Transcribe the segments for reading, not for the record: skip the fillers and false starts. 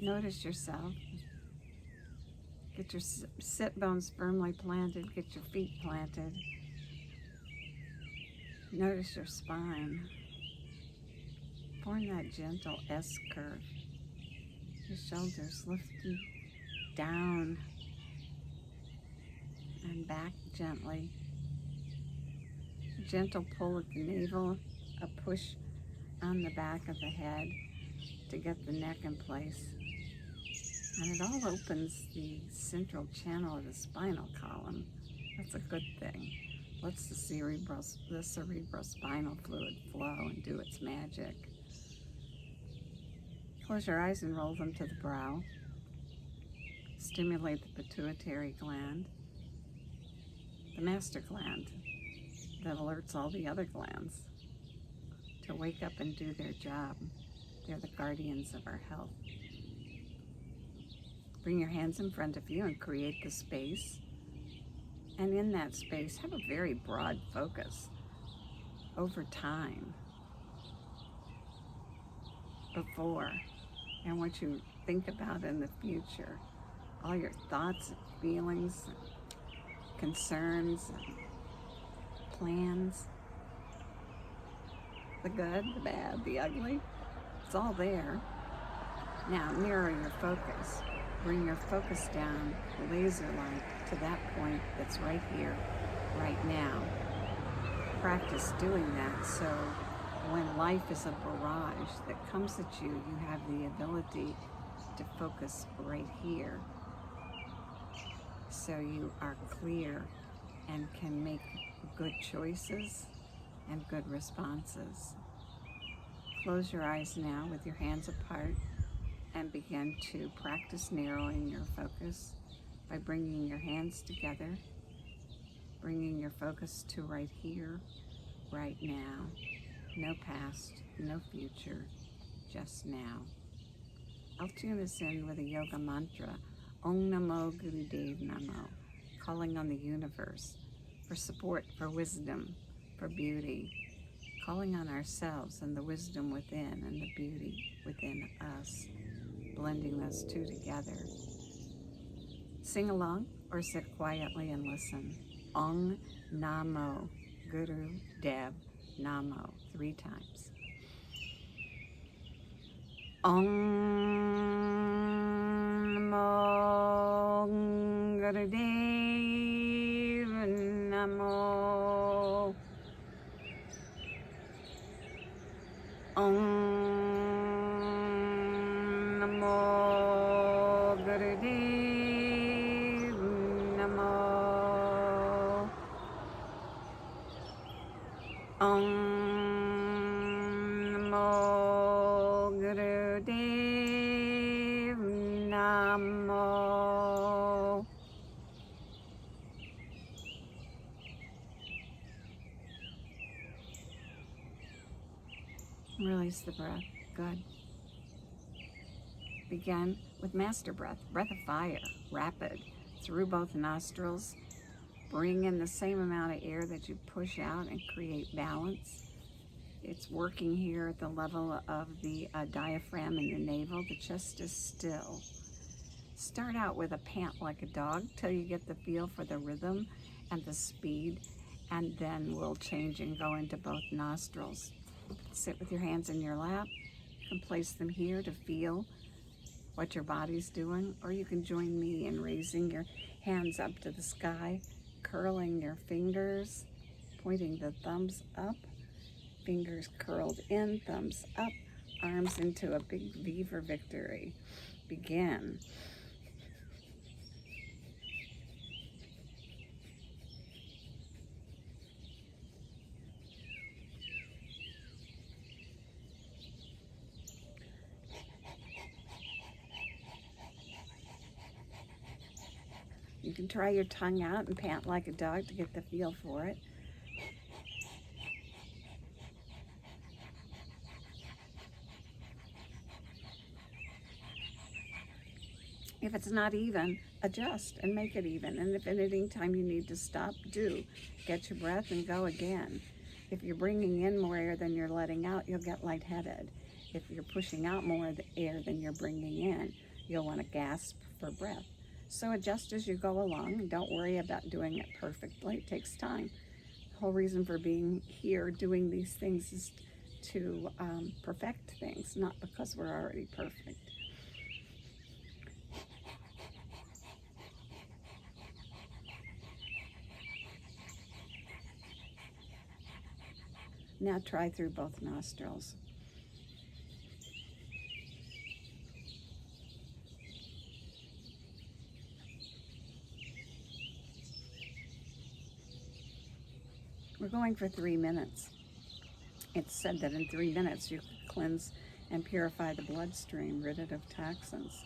Notice yourself. Get your sit bones firmly planted. Get your feet planted. Notice your spine. Form that gentle S curve. Your shoulders lifting down and back gently. A gentle pull at the navel, a push on the back of the head to get the neck in place. And it all opens the central channel of the spinal column. That's a good thing. Lets the cerebrospinal fluid flow and do its magic. Close your eyes and roll them to the brow. Stimulate the pituitary gland, the master gland that alerts all the other glands to wake up and do their job. They're the guardians of our health. Bring your hands in front of you and create the space. And in that space, have a very broad focus over time, before, and what you think about in the future. All your thoughts, feelings, concerns, plans, the good, the bad, the ugly, it's all there. Now mirror your focus. Bring your focus down laser-like to that point that's right here, right now. Practice doing that so when life is a barrage that comes at you, you have the ability to focus right here. So you are clear and can make good choices and good responses. Close your eyes now with your hands apart and begin to practice narrowing your focus by bringing your hands together, bringing your focus to right here, right now. No past, no future, just now. I'll tune us in with a yoga mantra, Om Namo Gurudev Namo, calling on the universe for support, for wisdom, for beauty, calling on ourselves and the wisdom within and the beauty within us, blending those two together. Sing along or sit quietly and listen. Om Namo Gurudev Namo 3 times. Om Namo Gurudev Namo. Om Namo Gurudev Namo. Om Namo Gurudev Namo. Release the breath. Good. Begin with master breath, breath of fire, rapid, through both nostrils. Bring in the same amount of air that you push out and create balance. It's working here at the level of the diaphragm and the navel. The chest is still. Start out with a pant like a dog till you get the feel for the rhythm and the speed, and then we'll change and go into both nostrils. Sit with your hands in your lap. You can place them here to feel what your body's doing, or you can join me in raising your hands up to the sky, curling your fingers, pointing the thumbs up, fingers curled in, thumbs up, arms into a big V for victory. Begin. You can try your tongue out and pant like a dog to get the feel for it. If it's not even, adjust and make it even. And if at any time you need to stop, do. Get your breath and go again. If you're bringing in more air than you're letting out, you'll get lightheaded. If you're pushing out more air than you're bringing in, you'll want to gasp for breath. So adjust as you go along. Don't worry about doing it perfectly. It takes time. The whole reason for being here doing these things is to perfect things, not because we're already perfect. Now try through both nostrils. We're going for 3 minutes. It's said that in 3 minutes you can cleanse and purify the bloodstream, rid it of toxins.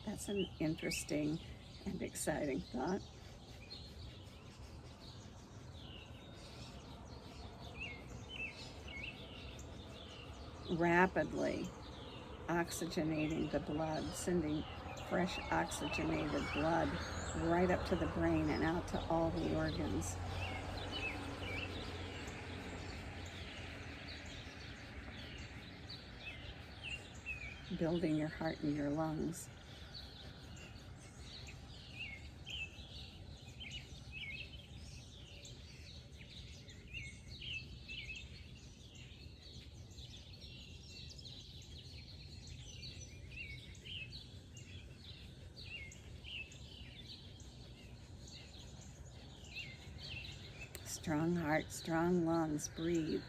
That's an interesting and exciting thought. Rapidly oxygenating the blood, sending fresh oxygenated blood right up to the brain and out to all the organs. Building your heart and your lungs. Strong heart, strong lungs, breathe.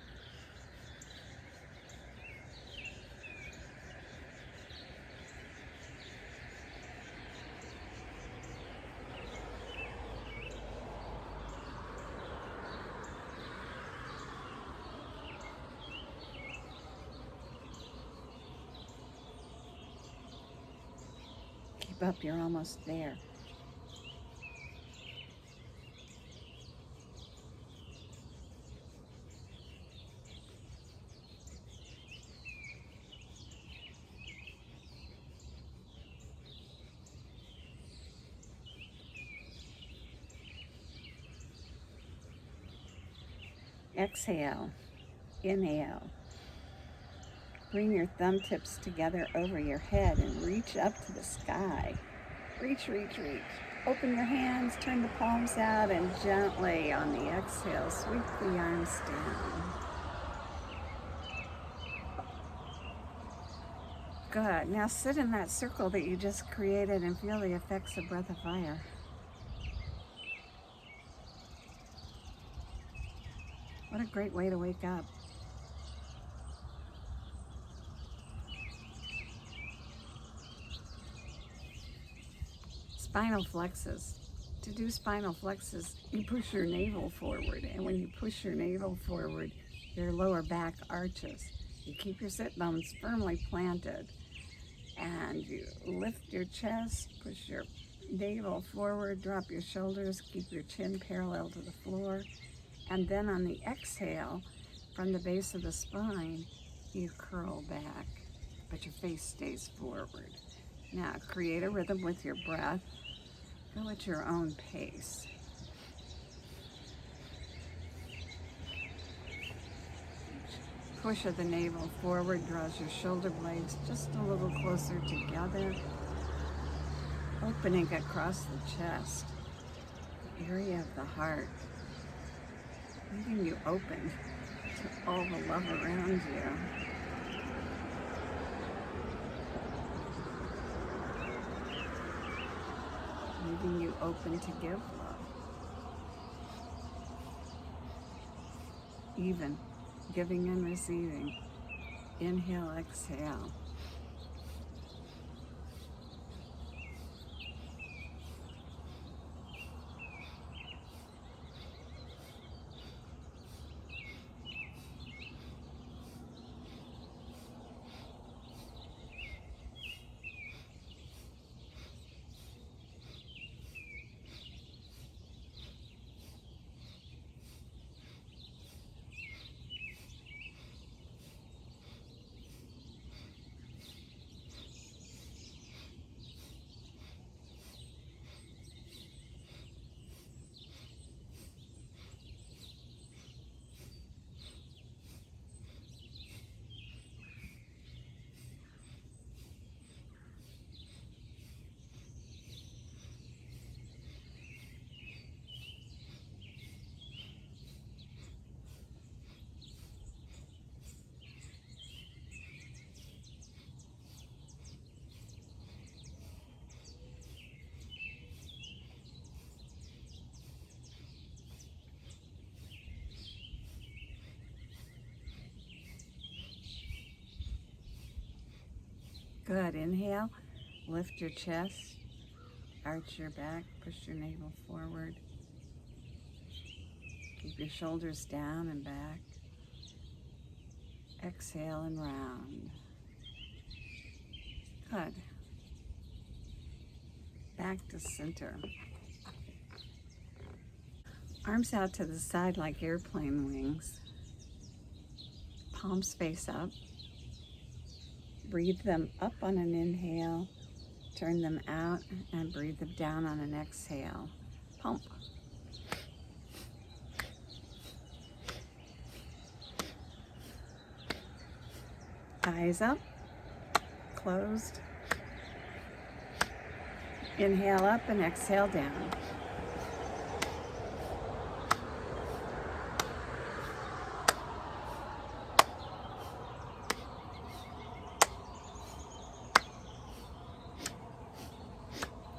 Keep up, you're almost there. Exhale, inhale. Bring your thumb tips together over your head and reach up to the sky. Reach, reach, reach. Open your hands, turn the palms out, and gently on the exhale, sweep the arms down. Good. Now sit in that circle that you just created and feel the effects of breath of fire. What a great way to wake up. Spinal flexes. To do spinal flexes, you push your navel forward, and when you push your navel forward, your lower back arches. You keep your sit bones firmly planted, and you lift your chest, push your navel forward, drop your shoulders, keep your chin parallel to the floor, and then on the exhale, from the base of the spine, you curl back, but your face stays forward. Now, create a rhythm with your breath. Go at your own pace. Push of the navel forward draws your shoulder blades just a little closer together, opening across the chest, the area of the heart, leaving you open to all the love around you. Leaving you open to give love. Even giving and receiving. Inhale, exhale. Good. Inhale, lift your chest, arch your back, push your navel forward. Keep your shoulders down and back. Exhale and round. Good. Back to center. Arms out to the side like airplane wings. Palms face up. Breathe them up on an inhale. Turn them out and breathe them down on an exhale. Pump. Eyes up. Closed. Inhale up and exhale down.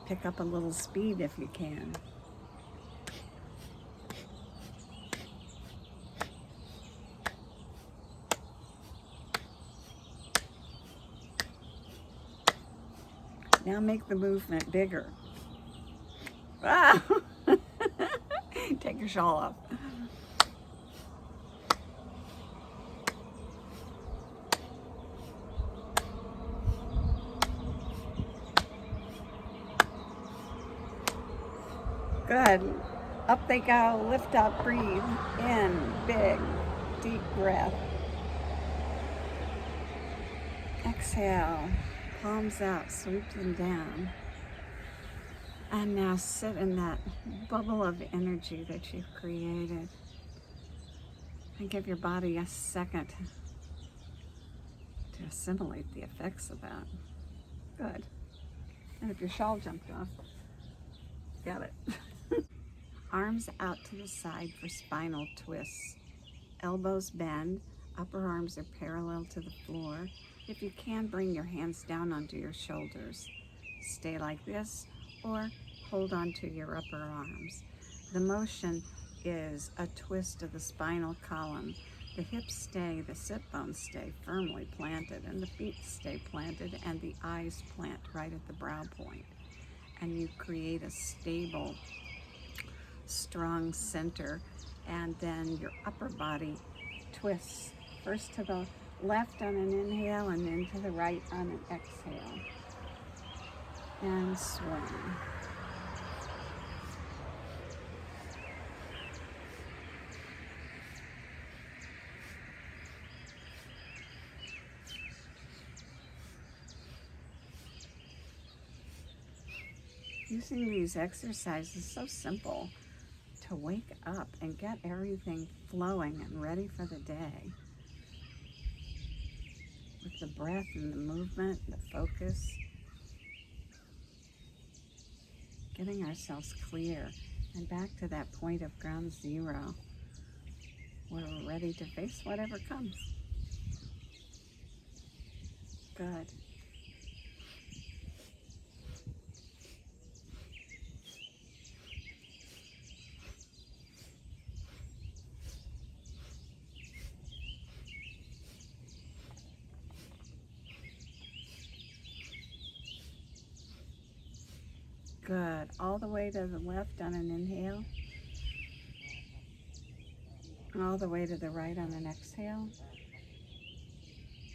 Pick up a little speed if you can. Now make the movement bigger. Ah! Take your shawl off. Good. Up they go. Lift up. Breathe. In. Big. Deep breath. Exhale. Palms out. Sweep them down. And now sit in that bubble of energy that you've created. And give your body a second to assimilate the effects of that. Good. And if your shawl jumped off, got it. Arms out to the side for spinal twists. Elbows bend. Upper arms are parallel to the floor. If you can, bring your hands down onto your shoulders. Stay like this or hold on to your upper arms. The motion is a twist of the spinal column. The hips stay, the sit bones stay firmly planted, and the feet stay planted, and the eyes plant right at the brow point. And you create a stable, strong center, and then your upper body twists first to the left on an inhale and then to the right on an exhale. And swing. Using these exercises is so simple to wake up and get everything flowing and ready for the day. With the breath and the movement, the focus, getting ourselves clear and back to that point of ground zero where we're ready to face whatever comes. Good. Good. All the way to the left on an inhale. All the way to the right on an exhale.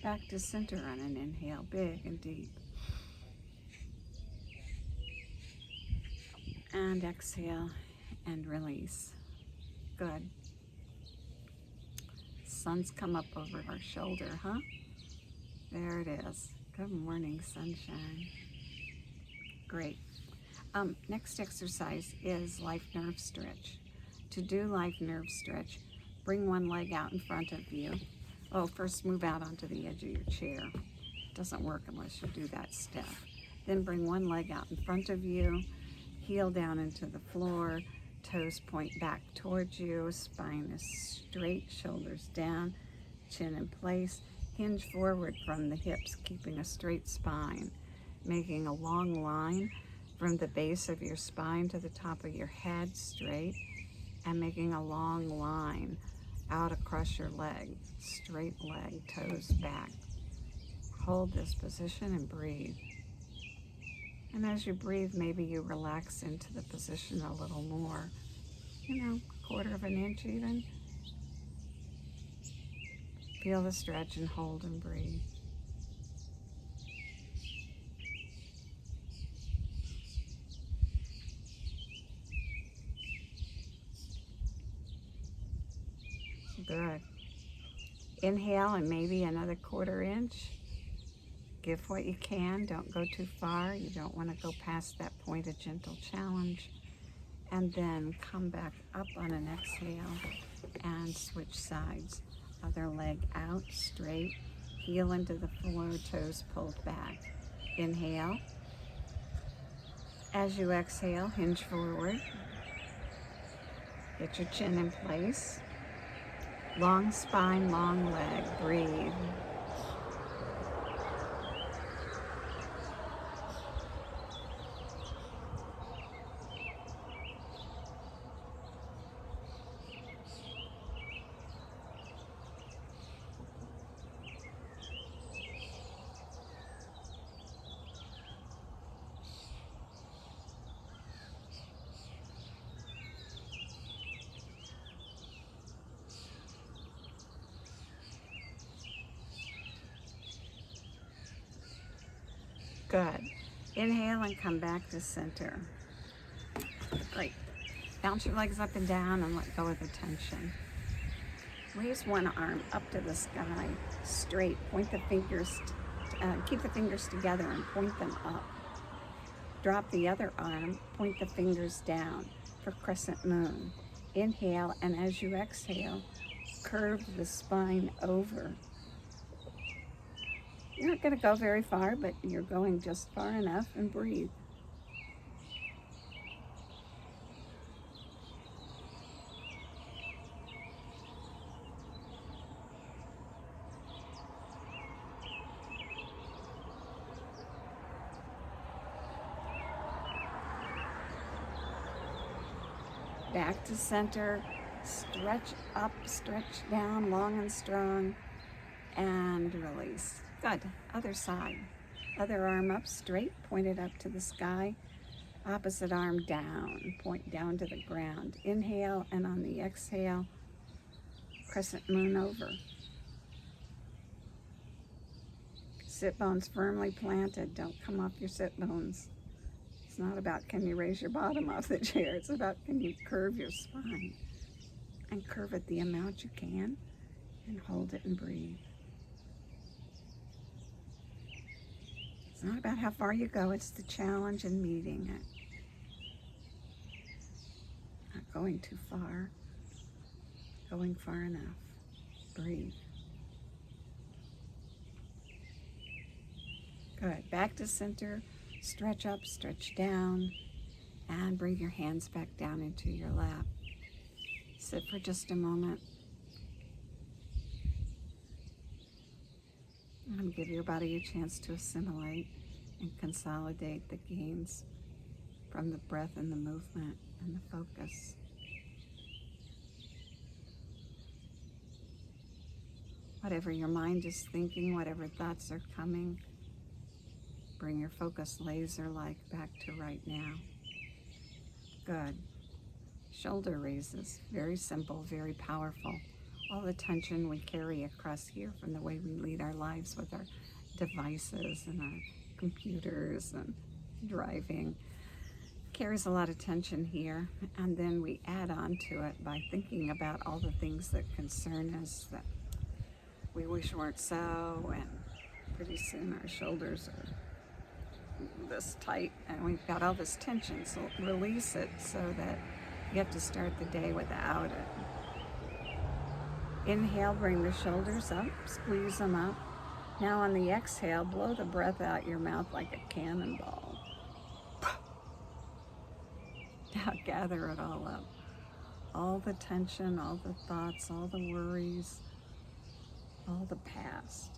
Back to center on an inhale, big and deep. And exhale and release. Good. Sun's come up over our shoulder, huh? There it is. Good morning, sunshine. Great. Next exercise is life nerve stretch. To do life nerve stretch, bring one leg out in front of you. Oh, first move out onto the edge of your chair. It doesn't work unless you do that step. Then bring one leg out in front of you, heel down into the floor, toes point back towards you, spine is straight, shoulders down, chin in place, hinge forward from the hips, keeping a straight spine, making a long line from the base of your spine to the top of your head, straight, and making a long line out across your leg, straight leg, toes back. Hold this position and breathe. And as you breathe, maybe you relax into the position a little more. Quarter of an inch even. Feel the stretch and hold and breathe. Good. Inhale and maybe another quarter inch. Give what you can. Don't go too far. You don't want to go past that point of gentle challenge. And then come back up on an exhale and switch sides. Other leg out, straight. Heel into the floor, toes pulled back. Inhale. As you exhale, hinge forward. Get your chin in place. Long spine, long leg. Breathe. Good. Inhale and come back to center. Great. Bounce your legs up and down and let go of the tension. Raise one arm up to the sky, straight. Point the fingers, keep the fingers together and point them up. Drop the other arm, point the fingers down for crescent moon. Inhale, and as you exhale, curve the spine over. You're not going to go very far, but you're going just far enough, and breathe. Back to center, stretch up, stretch down, long and strong, and release. Good. Other side. Other arm up straight, pointed up to the sky. Opposite arm down, point down to the ground. Inhale, and on the exhale, crescent moon over. Sit bones firmly planted. Don't come off your sit bones. It's not about can you raise your bottom off the chair. It's about can you curve your spine. And curve it the amount you can, and hold it and breathe. It's not about how far you go, it's the challenge in meeting it. Not going too far, going far enough. Breathe. Good. Back to center. Stretch up, stretch down, and bring your hands back down into your lap. Sit for just a moment. And give your body a chance to assimilate and consolidate the gains from the breath and the movement and the focus. Whatever your mind is thinking, whatever thoughts are coming, bring your focus laser-like back to right now. Good. Shoulder raises, very simple, very powerful. All the tension we carry across here from the way we lead our lives with our devices and our computers and driving carries a lot of tension here. And then we add on to it by thinking about all the things that concern us that we wish weren't so, and pretty soon our shoulders are this tight and we've got all this tension. So release it so that you have to start the day without it. Inhale, bring the shoulders up, squeeze them up. Now on the exhale, blow the breath out your mouth like a cannonball. Now gather it all up. All the tension, all the thoughts, all the worries, all the past,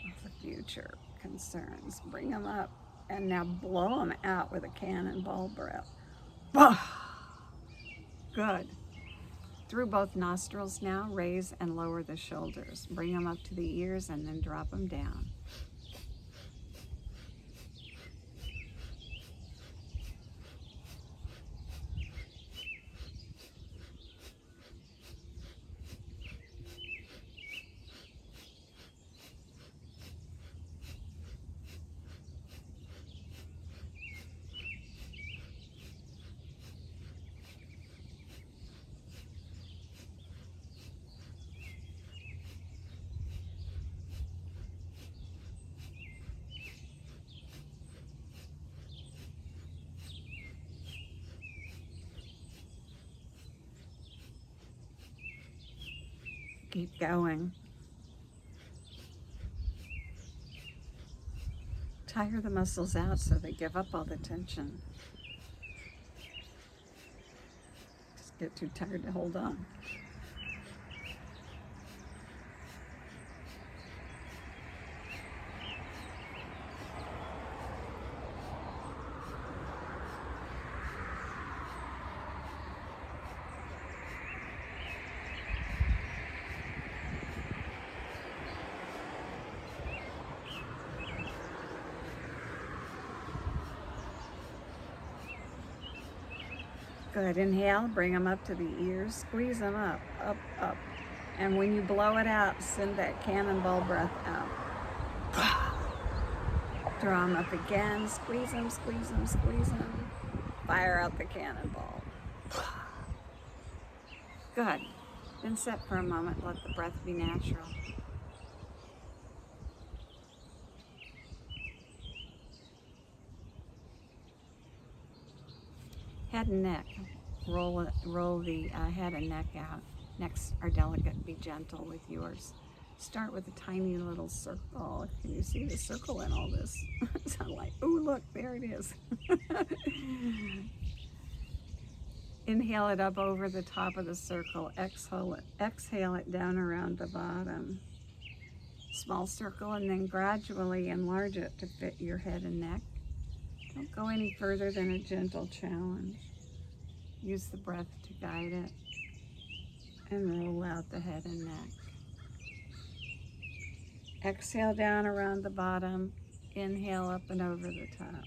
all the future concerns. Bring them up and now blow them out with a cannonball breath. Good. Through both nostrils now, raise and lower the shoulders. Bring them up to the ears and then drop them down. Keep going. Tire the muscles out so they give up all the tension. Just get too tired to hold on. Good. Inhale, bring them up to the ears, squeeze them up, up, up. And when you blow it out, send that cannonball breath out. Draw them up again, squeeze them, squeeze them, squeeze them. Fire out the cannonball. Good. Then sit for a moment, let the breath be natural. Head and neck. Roll the head and neck out. Necks are delicate. Be gentle with yours. Start with a tiny little circle. Can you see the circle in all this? It's not like, ooh, look, there it is. Inhale it up over the top of the circle. Exhale it down around the bottom. Small circle, and then gradually enlarge it to fit your head and neck. Don't go any further than a gentle challenge. Use the breath to guide it. And roll out the head and neck. Exhale down around the bottom. Inhale up and over the top.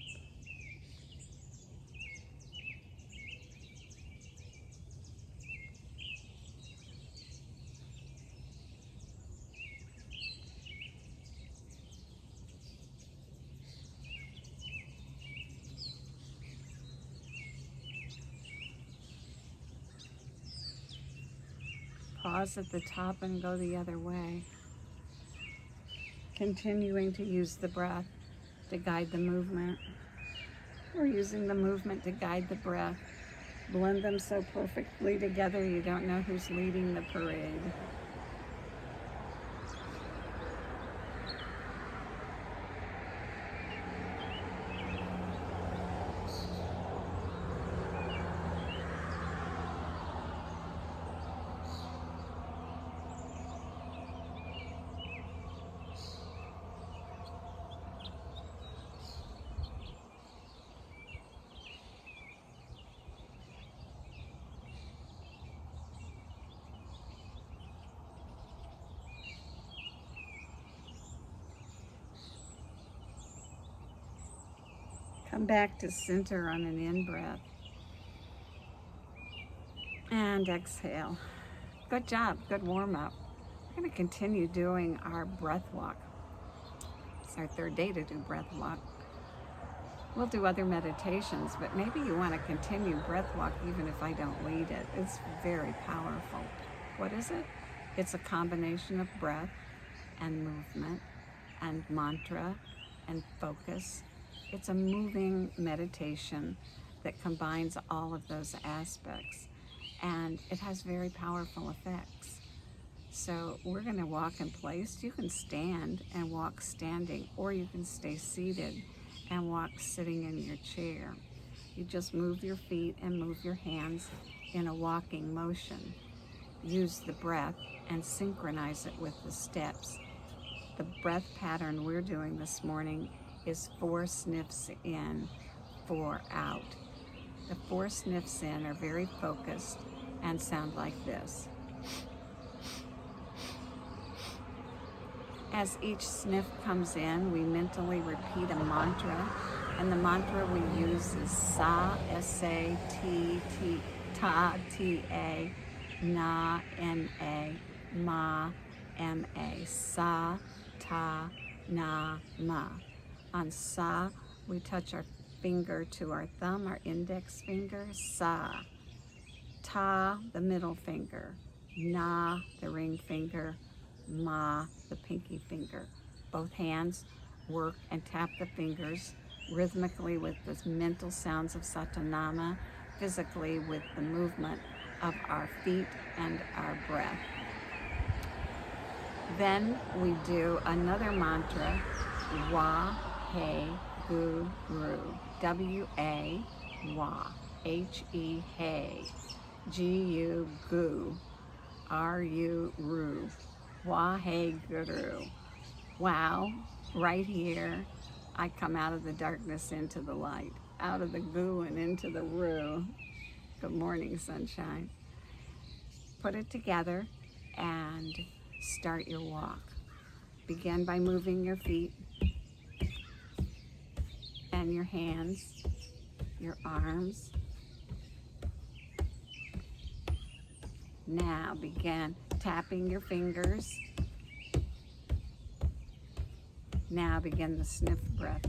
Pause at the top and go the other way. Continuing to use the breath to guide the movement. Or using the movement to guide the breath. Blend them so perfectly together you don't know who's leading the parade. Come back to center on an in-breath. And exhale. Good job, good warm-up. We're going to continue doing our breath walk. It's our third day to do breath walk. We'll do other meditations, but maybe you want to continue breath walk even if I don't lead it. It's very powerful. What is it? It's a combination of breath and movement and mantra and focus. It's a moving meditation that combines all of those aspects, and it has very powerful effects. So we're going to walk in place. You can stand and walk standing, or you can stay seated and walk sitting in your chair. You just move your feet and move your hands in a walking motion. Use the breath and synchronize it with the steps. The breath pattern we're doing this morning is 4 sniffs in, 4 out. The 4 sniffs in are very focused, and sound like this. As each sniff comes in, we mentally repeat a mantra, and the mantra we use is Sa, S-A-T-T, Ta, T-A, Na, N-A, Ma, M-A, Sa, Ta, Na, Ma. On Sa, we touch our finger to our thumb, our index finger, Sa. Ta, the middle finger. Na, the ring finger. Ma, the pinky finger. Both hands work and tap the fingers rhythmically with the mental sounds of Satanama, physically with the movement of our feet and our breath. Then we do another mantra, Wa, He, Gu, Ru. W-A, Wa, H-E, He, G-U, Gu, R-U, Ru. Waheguru. Wow, right here, I come out of the darkness into the light, out of the goo and into the roo. Good morning, sunshine. Put it together and start your walk. Begin by moving your feet and your hands, your arms. Now begin tapping your fingers. Now begin the sniff breath.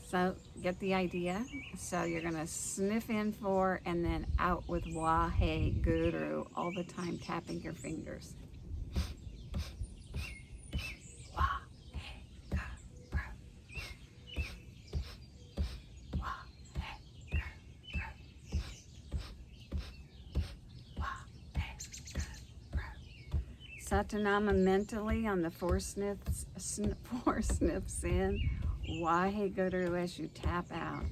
So get the idea? So you're going to sniff in 4 and then out with Wa, He, Guru, all the time tapping your fingers. Satanama mentally on the 4 sniffs in, Waheguru as you tap out.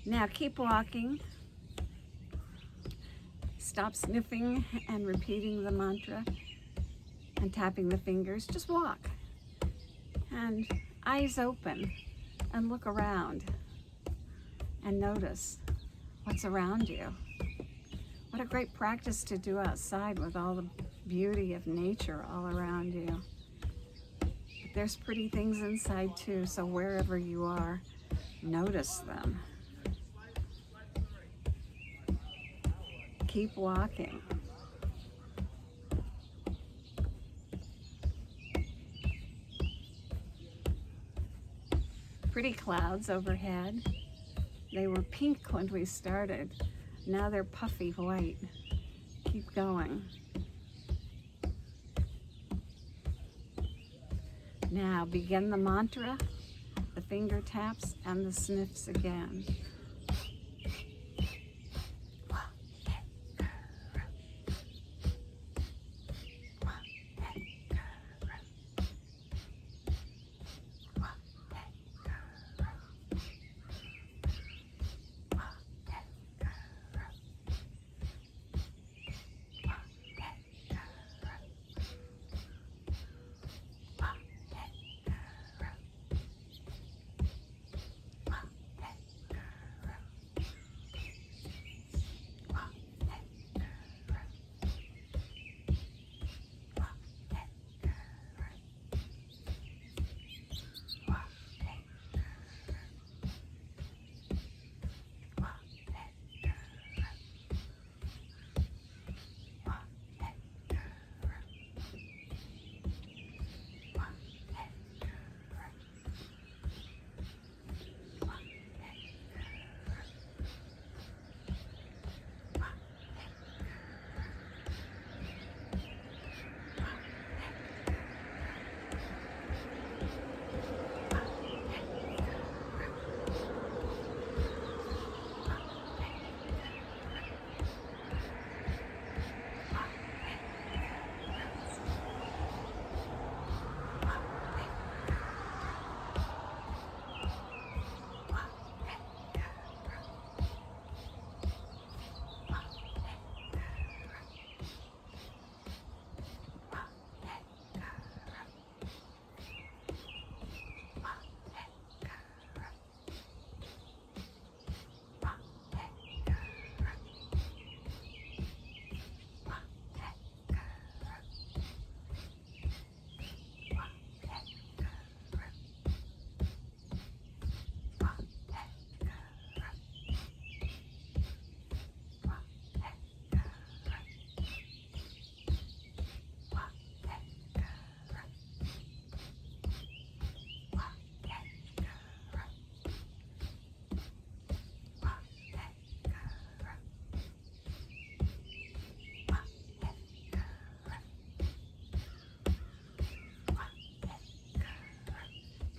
Now keep walking. stop sniffing and repeating the mantra and tapping the fingers. Just walk and eyes open and look around and notice what's around you. What a great practice to do outside with all the beauty of nature all around you. But there's pretty things inside too, so wherever you are, notice them. Keep walking. Pretty clouds overhead. They were pink when we started. Now they're puffy white. Keep going. Now begin the mantra, the finger taps, and the sniffs again.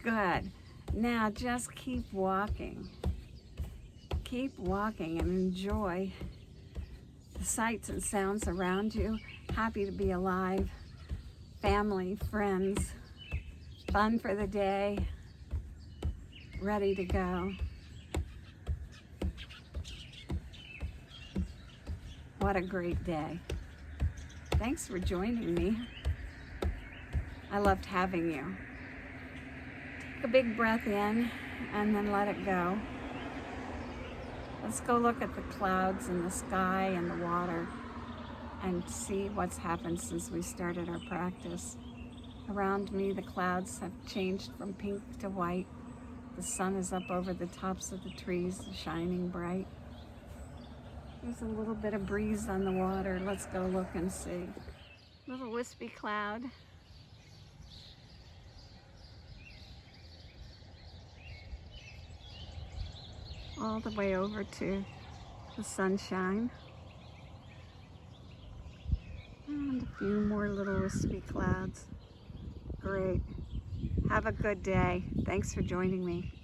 Good. Now just keep walking. Keep walking and enjoy the sights and sounds around you. Happy to be alive. Family, friends, fun for the day, ready to go. What a great day. Thanks for joining me. I loved having you. Take a big breath in and then let it go. Let's go look at the clouds and the sky and the water and see what's happened since we started our practice. Around me, the clouds have changed from pink to white. The sun is up over the tops of the trees, shining bright. There's a little bit of breeze on the water. Let's go look and see. Little wispy cloud. All the way over to the sunshine. And a few more little wispy clouds. Great. Have a good day. Thanks for joining me.